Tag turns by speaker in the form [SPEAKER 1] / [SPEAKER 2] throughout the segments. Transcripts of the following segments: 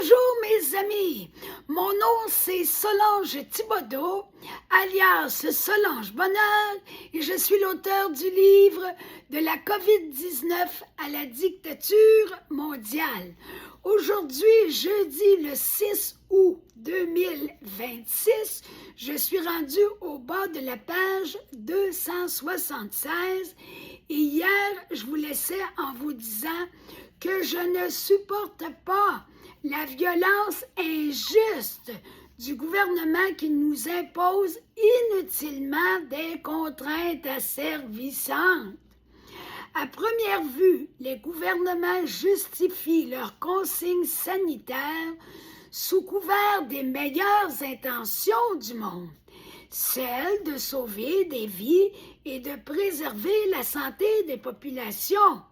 [SPEAKER 1] Bonjour mes amis, mon nom c'est Solange Thibodeau, alias Solange Bonheur, et je suis l'auteur du livre de la COVID-19 à la dictature mondiale. Aujourd'hui, jeudi le 6 août 2026, je suis rendue au bas de la page 276 et hier, je vous laissais en vous disant que je ne supporte pas la violence injuste du gouvernement qui nous impose inutilement des contraintes asservissantes. À première vue, les gouvernements justifient leurs consignes sanitaires sous couvert des meilleures intentions du monde, celle de sauver des vies et de préserver la santé des populations.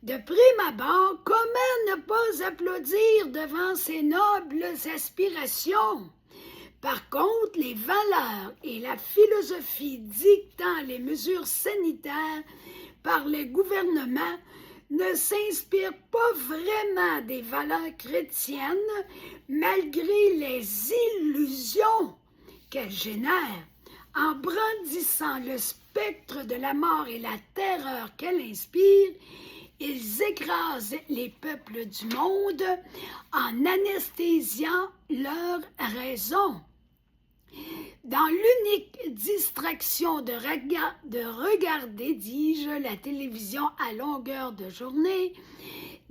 [SPEAKER 1] De prime abord, comment ne pas applaudir devant ces nobles aspirations? Par contre, les valeurs et la philosophie dictant les mesures sanitaires par les gouvernements ne s'inspirent pas vraiment des valeurs chrétiennes malgré les illusions qu'elles génèrent. En brandissant le spectre de la mort et la terreur qu'elle inspire, ils écrasent les peuples du monde en anesthésiant leur raison. Dans l'unique distraction de regarder, dis-je, la télévision à longueur de journée,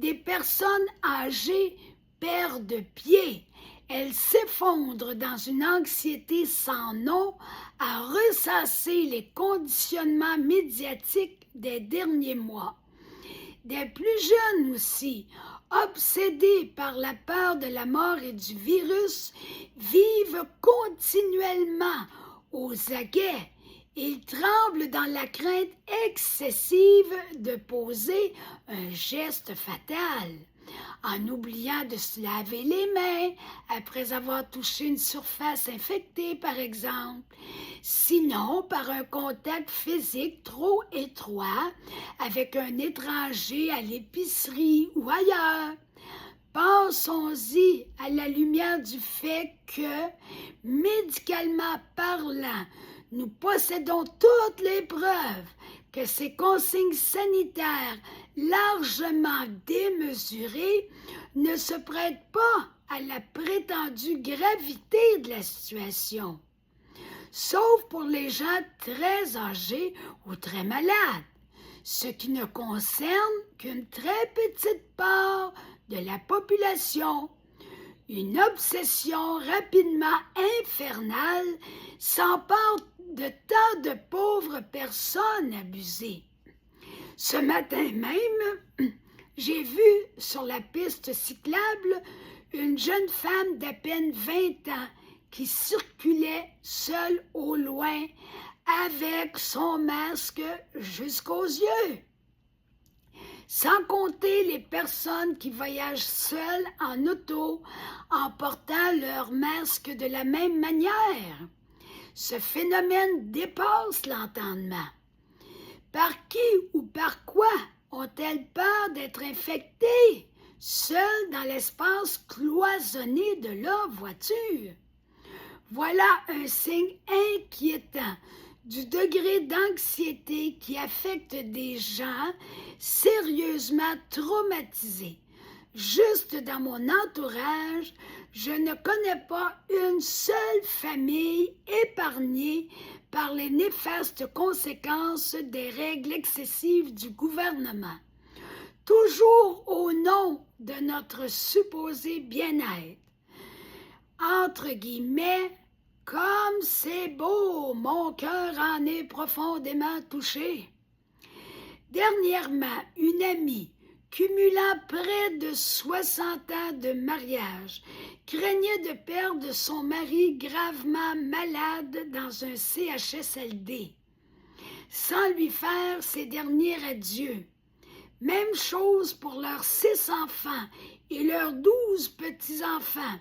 [SPEAKER 1] des personnes âgées perdent pied. Elles s'effondrent dans une anxiété sans nom à ressasser les conditionnements médiatiques des derniers mois. Des plus jeunes aussi, obsédés par la peur de la mort et du virus, vivent continuellement aux aguets. Ils tremblent dans la crainte excessive de poser un geste fatal, en oubliant de se laver les mains après avoir touché une surface infectée, par exemple. Sinon, par un contact physique trop étroit avec un étranger à l'épicerie ou ailleurs. Pensons-y à la lumière du fait que, médicalement parlant, nous possédons toutes les preuves que ces consignes sanitaires largement démesurées ne se prêtent pas à la prétendue gravité de la situation, sauf pour les gens très âgés ou très malades, ce qui ne concerne qu'une très petite part de la population. Une obsession rapidement infernale s'empare de tant de pauvres personnes abusées. Ce matin même, j'ai vu sur la piste cyclable une jeune femme d'à peine 20 ans qui circulait seule au loin avec son masque jusqu'aux yeux. Sans compter les personnes qui voyagent seules en auto en portant leur masque de la même manière. Ce phénomène dépasse l'entendement. Par qui ou par quoi ont-elles peur d'être infectées, seules dans l'espace cloisonné de leur voiture? Voilà un signe inquiétant du degré d'anxiété qui affecte des gens sérieusement traumatisés. Juste dans mon entourage, je ne connais pas une seule famille épargnée par les néfastes conséquences des règles excessives du gouvernement. Toujours au nom de notre supposé bien-être. Entre guillemets, comme c'est beau, mon cœur en est profondément touché. Dernièrement, une amie, cumulant près de 60 ans de mariage, craignait de perdre son mari gravement malade dans un CHSLD, sans lui faire ses derniers adieux. Même chose pour leurs 6 enfants et leurs 12 petits-enfants.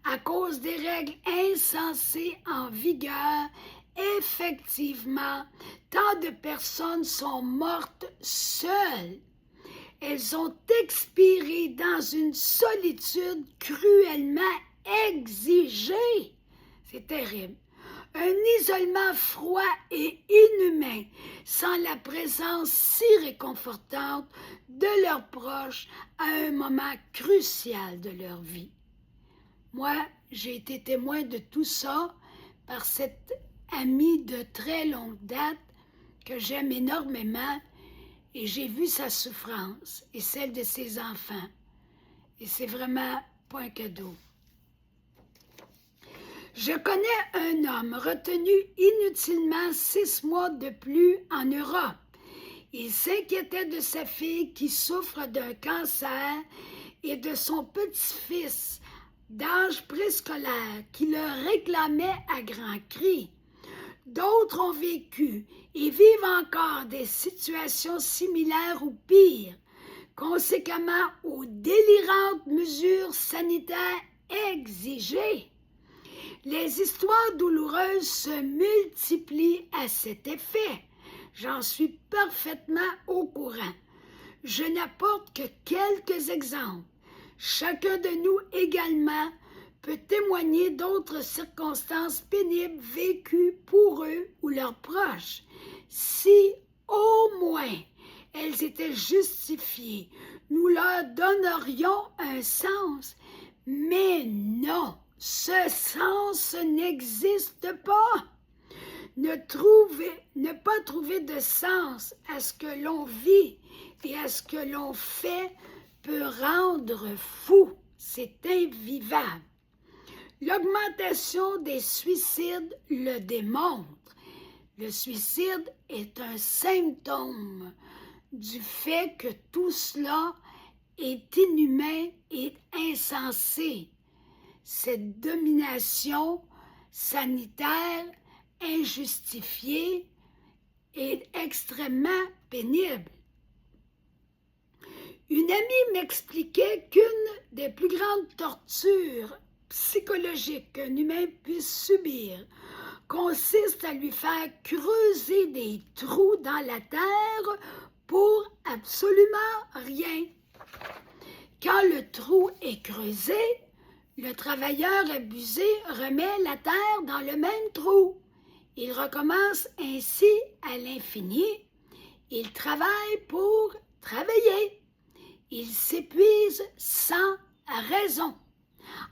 [SPEAKER 1] À cause des règles insensées en vigueur, effectivement, tant de personnes sont mortes seules. elles ont expiré dans une solitude cruellement exigée. C'est terrible. Un isolement froid et inhumain, sans la présence si réconfortante de leurs proches à un moment crucial de leur vie. Moi, j'ai été témoin de tout ça par cette amie de très longue date que j'aime énormément et j'ai vu sa souffrance et celle de ses enfants. Et c'est vraiment pas un cadeau. Je connais un homme retenu inutilement 6 mois de plus en Europe. Il s'inquiétait de sa fille qui souffre d'un cancer et de son petit-fils d'âge préscolaire qui le réclamait à grands cris. D'autres ont vécu et vivent encore des situations similaires ou pires, conséquemment aux délirantes mesures sanitaires exigées. Les histoires douloureuses se multiplient à cet effet. J'en suis parfaitement au courant. Je n'apporte que quelques exemples. Chacun de nous également peut témoigner d'autres circonstances pénibles vécues pour eux ou leurs proches. Si, au moins, elles étaient justifiées, nous leur donnerions un sens. Mais non, ce sens n'existe pas. Ne pas trouver de sens à ce que l'on vit et à ce que l'on fait peut rendre fou. C'est invivable. L'augmentation des suicides le démontre. Le suicide est un symptôme du fait que tout cela est inhumain et insensé. Cette domination sanitaire injustifiée est extrêmement pénible. Une amie m'expliquait qu'une des plus grandes tortures psychologiques qu'un humain puisse subir consiste à lui faire creuser des trous dans la terre pour absolument rien. Quand le trou est creusé, le travailleur abusé remet la terre dans le même trou. Il recommence ainsi à l'infini. Il travaille pour travailler. Il s'épuise sans raison.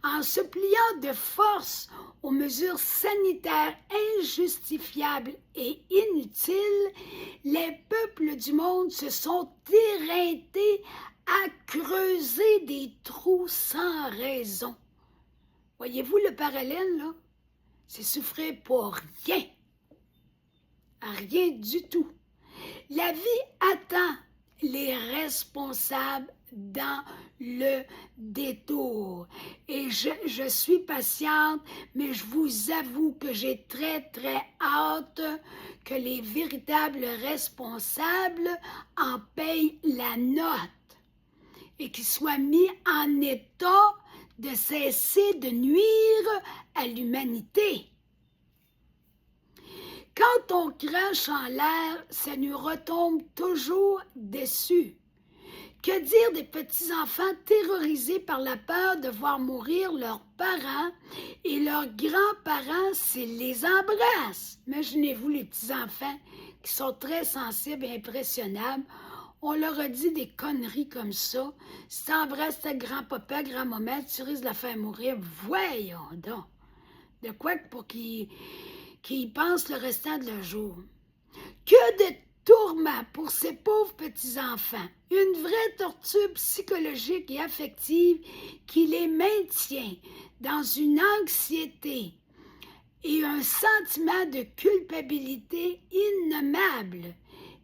[SPEAKER 1] En se pliant de force aux mesures sanitaires injustifiables et inutiles, les peuples du monde se sont éreintés à creuser des trous sans raison. Voyez-vous le parallèle, là? C'est souffrir pour rien. À rien du tout. La vie attend les responsables dans le détour. Et je suis patiente, mais je vous avoue que j'ai très, très hâte que les véritables responsables en payent la note et qu'ils soient mis en état de cesser de nuire à l'humanité. Quand on crache en l'air, ça nous retombe toujours dessus. Que dire des petits-enfants terrorisés par la peur de voir mourir leurs parents et leurs grands-parents s'ils les embrassent? Imaginez-vous les petits-enfants qui sont très sensibles et impressionnables. On leur a dit des conneries comme ça. Si tu embrasses ta grand-papa, grand-maman, tu risques de la faire mourir. Voyons donc. De quoi pour qu'ils pensent le restant de leur jour. Que de tourments pour ces pauvres petits-enfants. Une vraie torture psychologique et affective qui les maintient dans une anxiété et un sentiment de culpabilité innommable.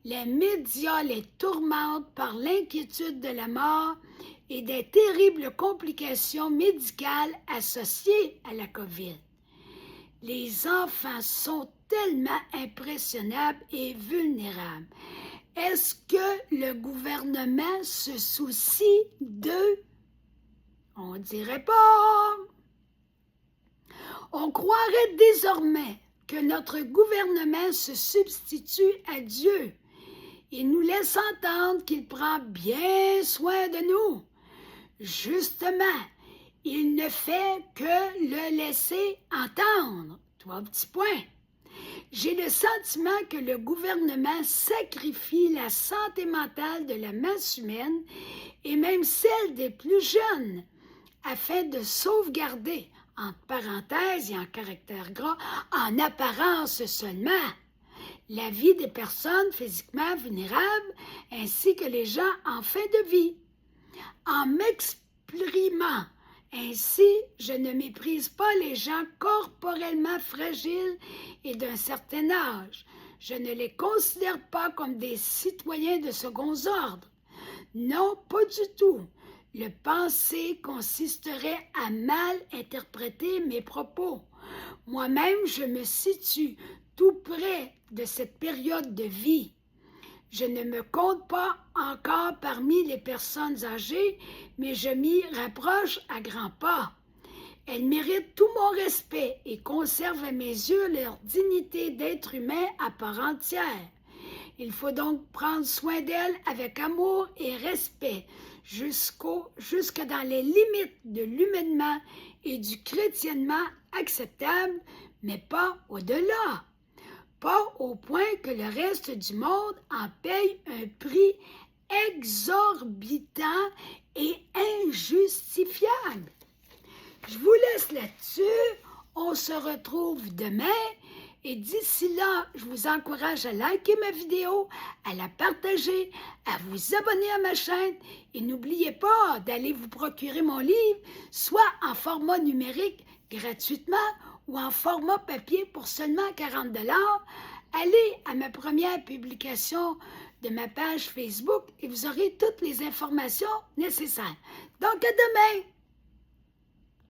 [SPEAKER 1] Les médias les tourmentent par l'inquiétude de la mort et des terribles complications médicales associées à la COVID. Les enfants sont tellement impressionnables et vulnérables. Est-ce que le gouvernement se soucie d'eux? On dirait pas. On croirait désormais que notre gouvernement se substitue à Dieu Il nous laisse entendre qu'il prend bien soin de nous. Justement, il ne fait que le laisser entendre. 3 petits points. J'ai le sentiment que le gouvernement sacrifie la santé mentale de la masse humaine et même celle des plus jeunes afin de sauvegarder, entre parenthèses et en caractère gras, en apparence seulement, la vie des personnes physiquement vulnérables ainsi que les gens en fin de vie. En m'exprimant ainsi, je ne méprise pas les gens corporellement fragiles et d'un certain âge. Je ne les considère pas comme des citoyens de second ordre. Non, pas du tout. Le penser consisterait à mal interpréter mes propos. Moi-même, je me situe tout près de cette période de vie. Je ne me compte pas encore parmi les personnes âgées, mais je m'y rapproche à grands pas. Elles méritent tout mon respect et conservent à mes yeux leur dignité d'être humain à part entière. Il faut donc prendre soin d'elles avec amour et respect, jusque dans les limites de l'humainement et du chrétiennement acceptable, mais pas au-delà. Pas au point que le reste du monde en paye un prix exorbitant et injustifiable. Je vous laisse là-dessus. On se retrouve demain. Et d'ici là, je vous encourage à liker ma vidéo, à la partager, à vous abonner à ma chaîne. Et n'oubliez pas d'aller vous procurer mon livre, soit en format numérique gratuitement ou en format papier pour seulement 40 $. Allez à ma première publication de ma page Facebook et vous aurez toutes les informations nécessaires. Donc, à demain!